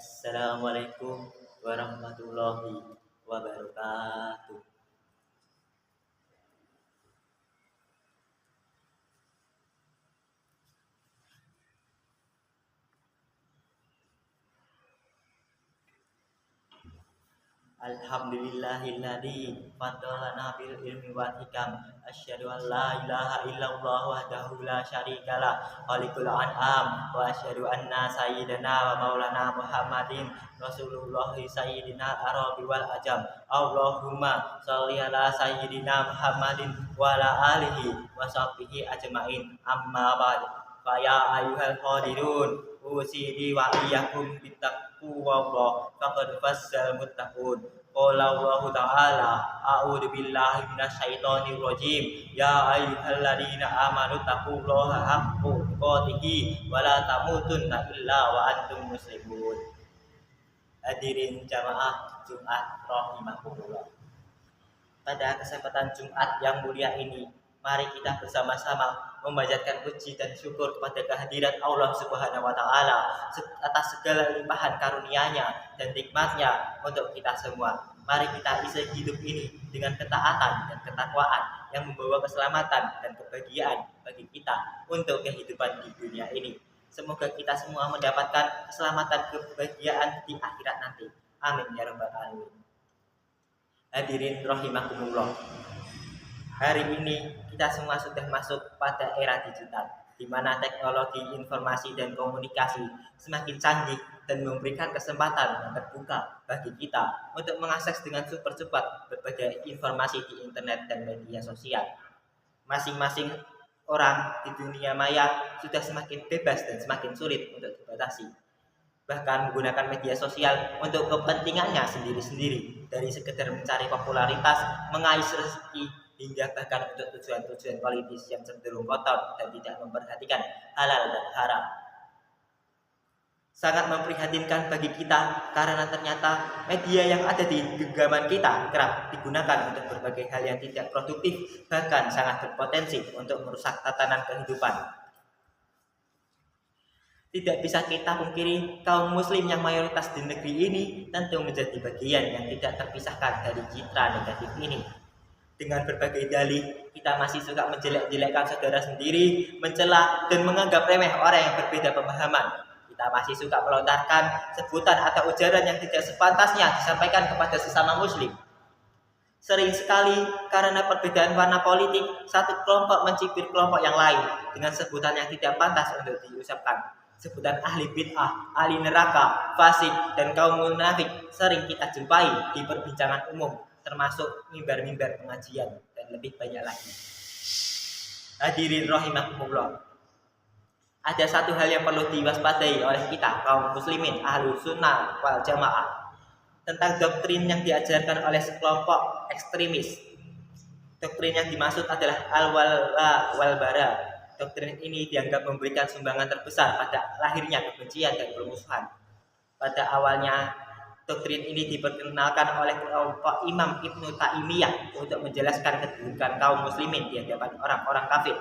Assalamualaikum warahmatullahi wabarakatuh. Alhamdulillahilladzi faddalana bil ilmi wal hikam. Asyhadu an la ilaha illallah wahdahu la syarikalah khaliqul an'am wa asyhadu anna sayyidana wa maulana Muhammadin Rasulullah sayyidina arabi wal ajam. Allahumma sholli ala sayyidina Muhammadin wa ala alihi wa sahbihi ajmain. Amma ba'd. Fa ya ayyuhal qadirun usidi wa iyyakum bittaqwa faqad fazzal muttaqun. Qala Allah ta'ala a'udzu billahi minasyaitonir rajim. Ya ayyuhalladzina amanu taqullaha haqqa tuqatih wa la tamutunna illa wa antum muslimun. Hadirin jamaah Jumat rahimakumullah. Pada kesempatan Jumat yang mulia ini, mari kita bersama-sama memanjatkan puji dan syukur kepada kehadirat Allah Subhanahu wa taala atas segala limpahan karunia-Nya dan nikmat-Nya untuk kita semua. Mari kita isi hidup ini dengan ketaatan dan ketakwaan yang membawa keselamatan dan kebahagiaan bagi kita untuk kehidupan di dunia ini. Semoga kita semua mendapatkan keselamatan kebahagiaan di akhirat nanti. Amin ya rabbal alamin. Hadirin rahimakumullah. Hari ini kita semua sudah masuk pada era digital, di mana teknologi informasi dan komunikasi semakin canggih dan memberikan kesempatan yang terbuka bagi kita untuk mengakses dengan super cepat berbagai informasi di internet dan media sosial. Masing-masing orang di dunia maya sudah semakin bebas dan semakin sulit untuk dibatasi. Bahkan menggunakan media sosial untuk kepentingannya sendiri-sendiri, dari sekedar mencari popularitas, mengais rezeki, hingga bahkan untuk tujuan-tujuan politis yang cenderung kotor dan tidak memperhatikan halal dan haram. Sangat memprihatinkan bagi kita karena ternyata media yang ada di genggaman kita kerap digunakan untuk berbagai hal yang tidak produktif, bahkan sangat berpotensi untuk merusak tatanan kehidupan. Tidak bisa kita pungkiri, kaum muslim yang mayoritas di negeri ini tentu menjadi bagian yang tidak terpisahkan dari citra negatif ini. Dengan berbagai dalih, kita masih suka menjelek-jelekkan saudara sendiri, mencela dan menganggap remeh orang yang berbeda pemahaman. Kita masih suka melontarkan sebutan atau ujaran yang tidak sepantasnya disampaikan kepada sesama muslim. Sering sekali karena perbedaan warna politik, satu kelompok mencibir kelompok yang lain dengan sebutan yang tidak pantas untuk diucapkan. Sebutan ahli bid'ah, ahli neraka, fasik, dan kaum munafik sering kita jumpai di perbincangan umum, termasuk mimbar-mimbar pengajian dan lebih banyak lagi. Hadirin rahimakumullah. Ada satu hal yang perlu diwaspadai oleh kita kaum muslimin ahlu sunnah wal jamaah tentang doktrin yang diajarkan oleh sekelompok ekstremis. Doktrin yang dimaksud adalah al-wala wal bara. Doktrin ini dianggap memberikan sumbangan terbesar pada lahirnya kebencian dan permusuhan. Pada awalnya, doktrin ini diperkenalkan oleh kelompok Imam Ibnu Taimiyah untuk menjelaskan kedudukan kaum muslimin di hadapan orang-orang kafir.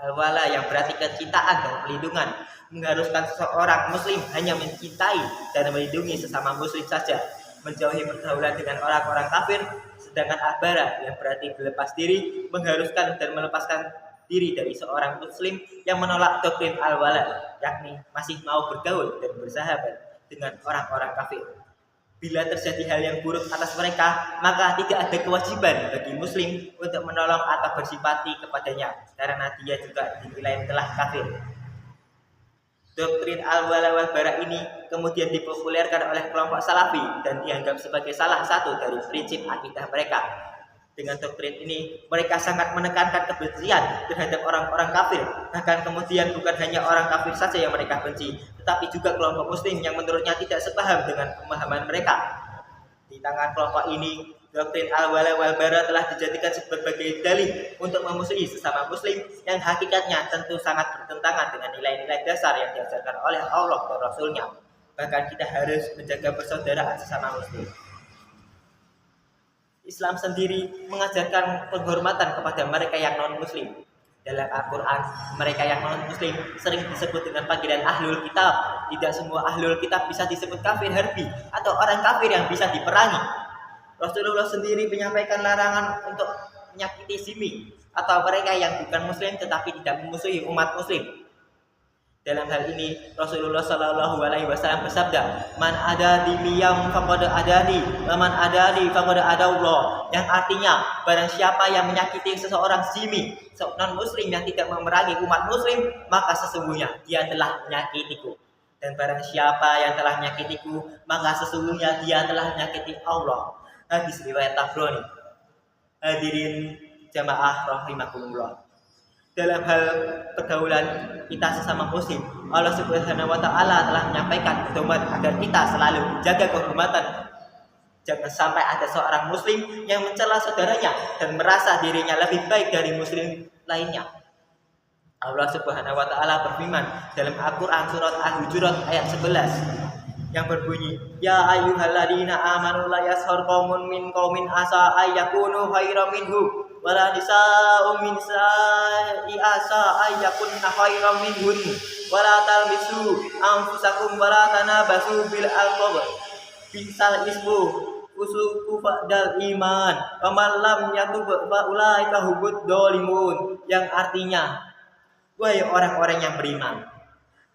Al-wala yang berarti kecintaan dan pelindungan mengharuskan seseorang muslim hanya mencintai dan melindungi sesama muslim saja, menjauhi pergaulan dengan orang-orang kafir. Sedangkan al-bara yang berarti berlepas diri mengharuskan dan melepaskan diri dari seorang muslim yang menolak doktrin al-wala, yakni masih mau bergaul dan bersahabat dengan orang-orang kafir. Bila terjadi hal yang buruk atas mereka, maka tidak ada kewajiban bagi muslim untuk menolong atau bersimpati kepadanya, karena dia juga dinilai telah kafir. Doktrin al-wala wal bara ini kemudian dipopulerkan oleh kelompok salafi dan dianggap sebagai salah satu dari prinsip akidah mereka. Dengan doktrin ini, mereka sangat menekankan kebencian terhadap orang-orang kafir. Bahkan kemudian bukan hanya orang kafir saja yang mereka benci, tetapi juga kelompok muslim yang menurutnya tidak sepaham dengan pemahaman mereka. Di tangan kelompok ini, doktrin al-wala wal bara telah dijadikan sebagai dalih untuk memusuhi sesama muslim yang hakikatnya tentu sangat bertentangan dengan nilai-nilai dasar yang diajarkan oleh Allah dan Rasul-Nya. Bahkan kita harus menjaga persaudaraan sesama muslim. Islam sendiri mengajarkan penghormatan kepada mereka yang non-muslim. Dalam Al-Quran, mereka yang non-muslim sering disebut dengan panggilan ahlul kitab, tidak semua ahlul kitab bisa disebut kafir harbi atau orang kafir yang bisa diperangi. Rasulullah sendiri menyampaikan larangan untuk menyakiti zimmi atau mereka yang bukan muslim tetapi tidak memusuhi umat muslim. Dalam hal ini Rasulullah Shallallahu Alaihi Wasallam bersabda, "Man ada di liyam faqad adani, man adani faqad ada Allah." Yang artinya, barang siapa yang menyakiti seseorang zimmi, non muslim yang tidak memerangi umat muslim, maka sesungguhnya dia telah menyakitiku. Dan barang siapa yang telah menyakitiku, maka sesungguhnya dia telah menyakiti Allah. Hadis riwayat Tabrani. Hadirin jamaah rahimakumullah. Dalam hal pergaulan kita sesama muslim, Allah Subhanahu wa taala telah menyampaikan pedoman agar kita selalu menjaga kehormatan. Jangan sampai ada seorang muslim yang mencela saudaranya dan merasa dirinya lebih baik dari muslim lainnya. Allah Subhanahu wa taala berfirman dalam Al-Qur'an surat Al-Hujurat ayat 11 yang berbunyi, "Ya ayyuhalladzina amanu la yashhar qaumun min qaumin asa ayyakunu khairan minhum wala nisa'un min sa'i asa ayyakunna khairan minhun wala talbisu anfusakum wala tanabasu bil alqab bisal ismu usuku ba'dal iman wa man lam yatub fa ulaika hubud dzalimun." Yang artinya, wahai orang-orang yang beriman,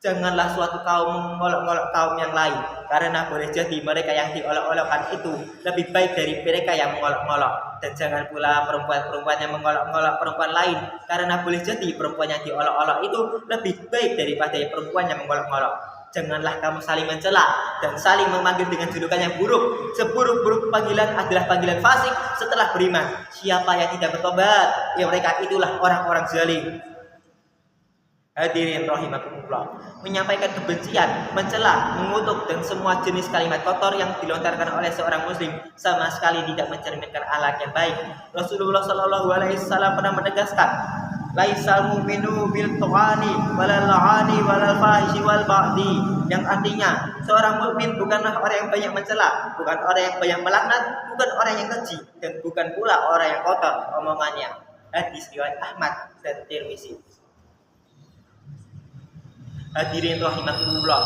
janganlah suatu kaum mengolok-olok kaum yang lain, karena boleh jadi mereka yang diolok-olokkan itu lebih baik dari mereka yang mengolok-olok. Dan jangan pula perempuan-perempuan yang mengolok-olok perempuan lain, karena boleh jadi perempuan yang diolok-olok itu lebih baik daripada perempuan yang mengolok-olok. Janganlah kamu saling mencela dan saling memanggil dengan julukan yang buruk. Seburuk-buruk panggilan adalah panggilan fasik setelah beriman. Siapa yang tidak bertobat, ya mereka itulah orang-orang zalim. Hadirin rahimakumullah, menyampaikan kebencian, mencela, mengutuk dan semua jenis kalimat kotor yang dilontarkan oleh seorang muslim sama sekali tidak mencerminkan akhlak yang baik. Rasulullah Shallallahu Alaihi Wasallam pernah menegaskan, "Laisal mu'minu bil tu'ani walal la'ani walal fahishi wal ba'di." Yang artinya, seorang mukmin bukanlah orang yang banyak mencela, bukan orang yang banyak melaknat, bukan orang yang keji, dan bukan pula orang yang kotor omongannya. Hadis riwayat Ahmad dan Tirmizi. Hadirin rahimakumullah,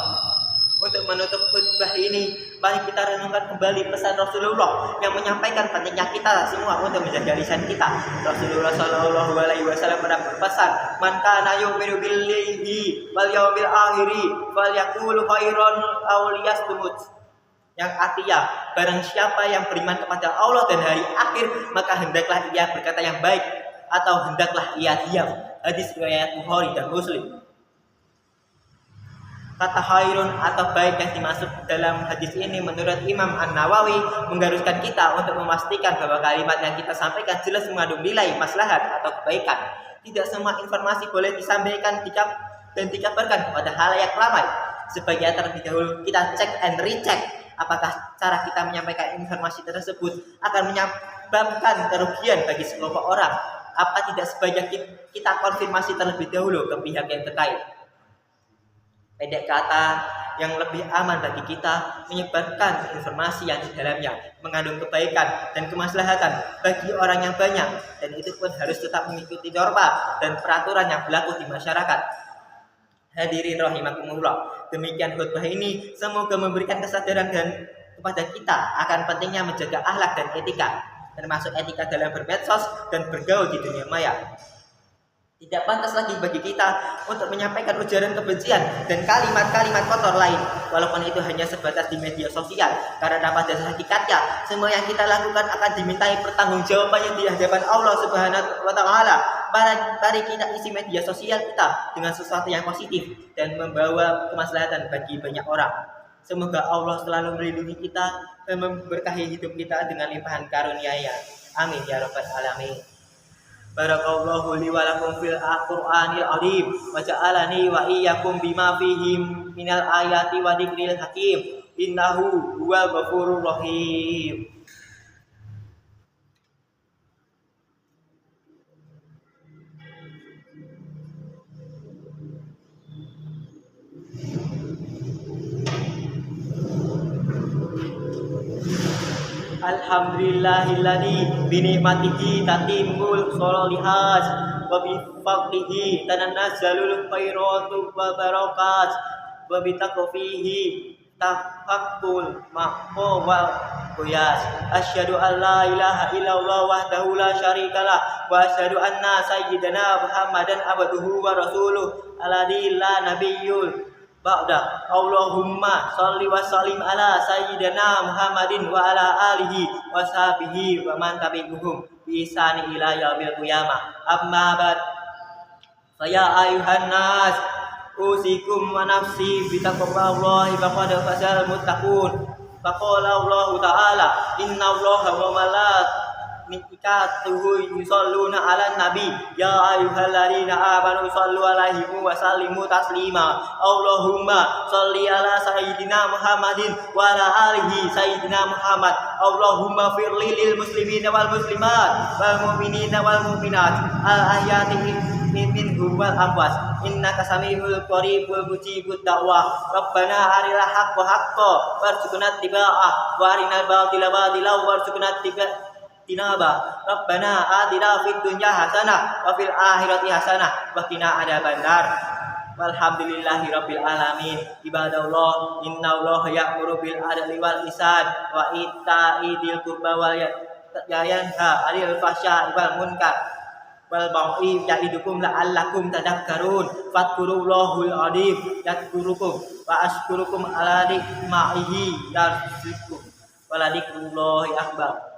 untuk menutup khutbah ini, mari kita renungkan kembali pesan Rasulullah yang menyampaikan pentingnya kita semua untuk menjaga lisan kita. Rasulullah Shallallahu Alaihi Wasallam pernah berpesan, "Man kana yu'minu billahi wal yawmil akhiri falyaqul khairan aw liyasmut." Yang artinya, barang siapa yang beriman kepada Allah dan hari akhir, maka hendaklah ia berkata yang baik atau hendaklah ia diam. Hadis riwayat Bukhari dan Muslim. Kata khairun atau baik yang dimaksud dalam hadis ini menurut Imam An-Nawawi mengharuskan kita untuk memastikan bahwa kalimat yang kita sampaikan jelas mengandung nilai maslahat atau kebaikan. Tidak semua informasi boleh disampaikan dan dikabarkan kepada halayak ramai. Sebaiknya terlebih dahulu kita cek and recheck apakah cara kita menyampaikan informasi tersebut akan menyebabkan kerugian bagi sekelompok orang. Apa tidak sebaiknya kita konfirmasi terlebih dahulu ke pihak yang terkait. Pendek kata, yang lebih aman bagi kita menyebarkan informasi yang di dalamnya mengandung kebaikan dan kemaslahatan bagi orang yang banyak, dan itu pun harus tetap mengikuti norma dan peraturan yang berlaku di masyarakat. Hadirin rahimakumullah, demikian khutbah ini semoga memberikan kesadaran dan kepada kita akan pentingnya menjaga akhlak dan etika, termasuk etika dalam bermedsos dan bergaul di dunia maya. Tidak pantas lagi bagi kita untuk menyampaikan ujaran kebencian dan kalimat-kalimat kotor lain, walaupun itu hanya sebatas di media sosial, karena pada hakikatnya semua yang kita lakukan akan dimintai pertanggungjawabannya di hadapan Allah Subhanahu wa taala. Mari kita isi media sosial kita dengan sesuatu yang positif dan membawa kemaslahatan bagi banyak orang. Semoga Allah selalu melindungi kita dan memberkahi hidup kita dengan limpahan karunia-Nya. Amin ya rabbal alamin. Barakallahu li wa lakum fil Qur'anil azim wa ja'alani wa iyyakum bima fihi minal ayati wa dzikril hakim innahu huwal ghafurur rahim. Alhamdulillahilladzi bi ni'matihi tatimul sholihat wa bi fadlihi tanazzalul khairatu wa barakat. wa bitaqfihi tafakkul maqo wal qiyas. Asyhadu an la ilaha illallah wahdahu la syarikalah wa asyhadu anna sayyidana Muhammadan abduhu wa rasuluh alladzi la nabiyyul ba'da. Allahumma shalli wa sallim ala sayyidina Muhammadin wa ala alihi wa sahbihi wa man tabi'uhum bi ihsani ila yaumil qiyamah. Amma ba'd. Faya ayuhan nas usikum wa nafsi bi taqwallahi faqad fazal muttaqun. Faqala Allah ta'ala innallaha wa malaikatahu yusholluna 'alan nabi ya ayyuhalladzina amanu shollu 'alaihi wa sallimu taslima. Allahumma sholli ala sayyidina Muhammadin wa ala alihi sayyidina Muhammad. Allahumma firli lil muslimina wal muslimat wal mu'minina wal mu'minat al ahyati minhum wal amwas innaka samiul qaribul mujibud da'wah. Rabbana arinal haqqa haqqan warzuqna ittiba'ah wa arinal batila batilan warzuqna tinaba. Rabbana atina fid dunya hasanah wa fil akhirati hasanah wa qina adzabannar. Walhamdulillahi rabbil alamin. Ibadallah innallaha ya'muru bil adli wal ihsan wa ita'i dzil qurba wal yanha 'anil fahsya'i wal munkar wal baghi ya'idukum la'allakum tadhakkarun. Fadhkurullahal azim yadhkurukum wa ashkurukum ala nikmatihi yarzuqukum wa la dzikrullahi akbar.